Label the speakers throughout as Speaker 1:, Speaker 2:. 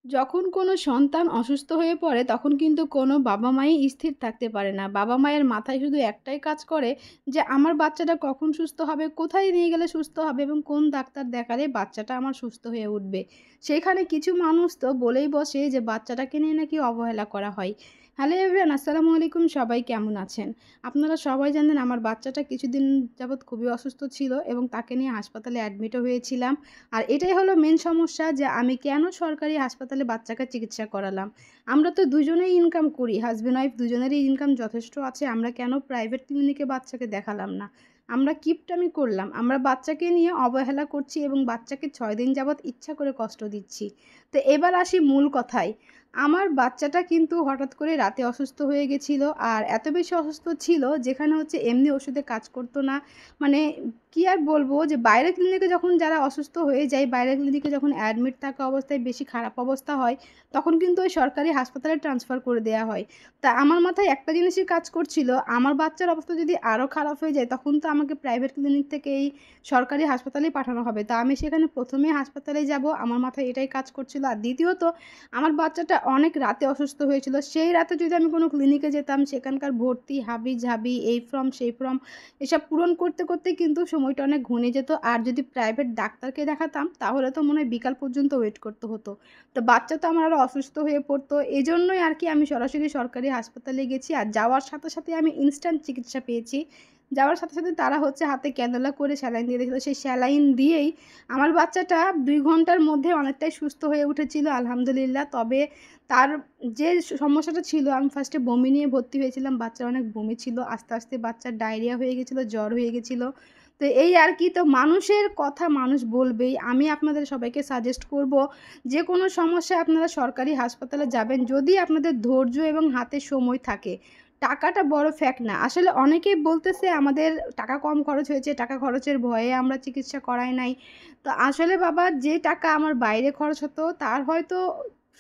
Speaker 1: যখন কোনো সন্তান অসুস্থ হয়ে পড়ে তখন কিন্তু কোনো বাবা-মাই স্থির থাকতে পারে না। বাবা-মায়ের মাথায় শুধু একটাই কাজ করে যে আমার বাচ্চাটা কখন সুস্থ হবে, কোথায় নিয়ে গেলে সুস্থ হবে এবং কোন ডাক্তার দেখালে বাচ্চাটা আমার সুস্থ হয়ে উঠবে। সেখানে কিছু মানুষ তো বলেই বসে যে বাচ্চাটাকে নিয়ে নাকি অবহেলা করা হয়। হ্যালো এভরিওয়ান, আসসালামু আলাইকুম। সবাই কেমন আছেন? আপনারা সবাই জানেন আমার বাচ্চাটা কিছুদিন যাবৎ খুবই অসুস্থ ছিল এবং তাকে নিয়ে হাসপাতালে অ্যাডমিটও হয়েছিলাম। আর এটাই হলো মেন সমস্যা যে আমি কেন সরকারি হাসপাতালে বাচ্চাকে চিকিৎসা করালাম। আমরা তো দুজনেই ইনকাম করি, হাসব্যান্ড ওয়াইফ দুজনেরই ইনকাম যথেষ্ট আছে। আমরা কেন প্রাইভেট ক্লিনিকে বাচ্চাকে দেখালাম না? আমরা কিপটামি করলাম। আমরা বাচ্চাকে নিয়ে অবহেলা করছি এবং বাচ্চাকে ৬ দিন যাবৎ ইচ্ছা করে কষ্ট দিচ্ছি। তো এবার আসি মূল কথায়। আমার বাচ্চাটা কিন্তু হঠাৎ করে রাতে অসুস্থ হয়ে গেছিল। আর এত বেশি অসুস্থ ছিল যেখানে হচ্ছে এমনি ওষুধে কাজ করত না। মানে কি আর বলবো যে বাইরের ক্লিনিকে যখন যারা অসুস্থ হয়ে যায়, বাইরের ক্লিনিকে যখন অ্যাডমিট থাকা অবস্থায় বেশি খারাপ অবস্থা হয়, তখন কিন্তু ওই সরকারি হাসপাতালে ট্রান্সফার করে দেয়া হয়। তা আমার মাথায় একটা জিনিসই কাজ করছিল, আমার বাচ্চার অবস্থা যদি আরও খারাপ হয়ে যায়, তখন তো আমাকে প্রাইভেট ক্লিনিক থেকে এই সরকারি হাসপাতালেই পাঠানো হবে। তা আমি সেখানে ১ম এই হাসপাতালেই যাব, আমার মাথায় এটাই কাজ করছিল। আর দ্বিতীয়ত আমার বাচ্চাটা অনেক রাতে অসুস্থ হয়েছিল। সেই রাতে যদি আমি কোনো ক্লিনিকে যেতাম, সেখানকার ভর্তি, হাবি-জাবি, এই ফর্ম, সেই ফর্ম এসব পূরণ করতে করতেই কিন্তু সময়টা অনেক ঘনিয়ে যেত। আর যদি প্রাইভেট ডাক্তারকে দেখাতাম তাহলে তো মনে হয় বিকাল পর্যন্ত ওয়েট করতে হতো। তো বাচ্চা তো আমার আরও অসুস্থ হয়ে পড়তো। এজন্যই আর কি আমি সরাসরি সরকারি হাসপাতালে গেছি। আর যাওয়ার সাথে সাথে আমি ইনস্ট্যান্ট চিকিৎসা পেয়েছি। যাওয়ার সাথে সাথে তারা হচ্ছে হাতে ক্যানুলা করে স্যালাইন দিয়ে দিয়েছিল। সেই স্যালাইন দিয়েই আমার বাচ্চাটা ২ ঘন্টার মধ্যে অনেকটাই সুস্থ হয়ে উঠেছিল আলহামদুলিল্লাহ। তবে তার যে সমস্যাটা ছিল, আমি ফার্স্টে বমি নিয়ে ভর্তি হয়েছিলাম। বাচ্চার অনেক বমি ছিল। আস্তে আস্তে বাচ্চার ডায়রিয়া হয়ে গেছিলো, জ্বর হয়ে গেছিলো। তো এই আর কি। তো মানুষের কথা মানুষ বলবেই। আমি আপনাদের সবাইকে সাজেস্ট করব, যে কোনো সমস্যায় আপনারা সরকারি হাসপাতালে যাবেন যদি আপনাদের ধৈর্য এবং হাতে সময় থাকে। টাকাটা বড় ফ্যাক্ট না। আসলে অনেকেই বলতেছে আমাদের টাকা কম খরচ হয়েছে, টাকা খরচের ভয়ে আমরা চিকিৎসা করাই নাই। তো আসলে বাবা, যে টাকা আমার বাইরে খরচ হতো তার হয়তো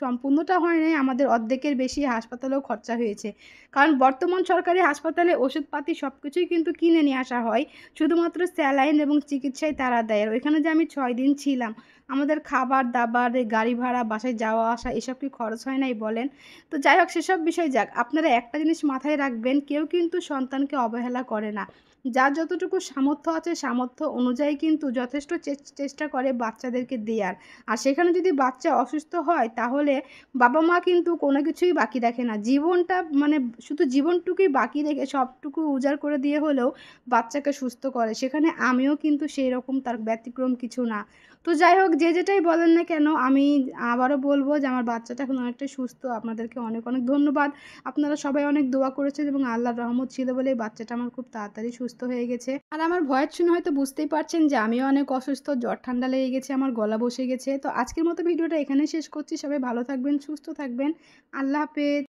Speaker 1: সম্পূর্ণটা হয় নাই, আমাদের অর্ধেকের বেশি হাসপাতালেও খরচা হয়েছে। কারণ বর্তমান সরকারি হাসপাতালে ওষুধপাতি সব কিছুই কিন্তু কিনে নিয়ে আসা হয়। শুধুমাত্র স্যালাইন এবং চিকিৎসাই তারা দেয়। আর ওইখানে যে আমি ৬ দিন ছিলাম, আমাদের খাবার-দাবার, গাড়ি ভাড়া, বাসায় যাওয়া আসা এসব কি খরচ হয় নাই বলেন? তো যাই হোক, সেসব বিষয় যাক। আপনারা একটা জিনিস মাথায় রাখবেন, কেউ কিন্তু সন্তানকে অবহেলা করে না। যার যতটুকু সামর্থ্য আছে সামর্থ্য অনুযায়ী কিন্তু যথেষ্ট চেষ্টা করে বাচ্চাদেরকে দেয়ার। আর সেখানে যদি বাচ্চা অসুস্থ হয় তাহলে বাবা-মা কিন্তু কোনো কিছুই বাকি রাখে না। জীবনটা মানে শুধু জীবনটুকুই বাকি রেখে সবটুকু উজাড় করে দিয়ে হলেও বাচ্চাকে সুস্থ করে। সেখানে আমিও কিন্তু সেইরকম, তার ব্যতিক্রম কিছু না। তো যাই হোক, যে যেটাই বলেন না কেন, আমি আবারও বলব যে আমার বাচ্চাটা এখন অনেকটাই সুস্থ। আপনাদেরকে অনেক অনেক ধন্যবাদ। আপনারা সবাই অনেক দোয়া করেছেন এবং আল্লাহর রহমত ছিল বলেই বাচ্চাটা আমার খুব তাড়াতাড়ি সুস্থ হয়ে গেছে। আর আমার ভয়েস শুনে হয়তো বুঝতেই পারছেন যে আমিও অনেক অসুস্থ, জ্বর ঠান্ডা লেগে গেছে, আমার গলা বসে গেছে। তো আজকের মতো ভিডিওটা এখানেই শেষ করছি। সবাই ভালো থাকবেন, সুস্থ থাকবেন। আল্লাহ হাফেজ।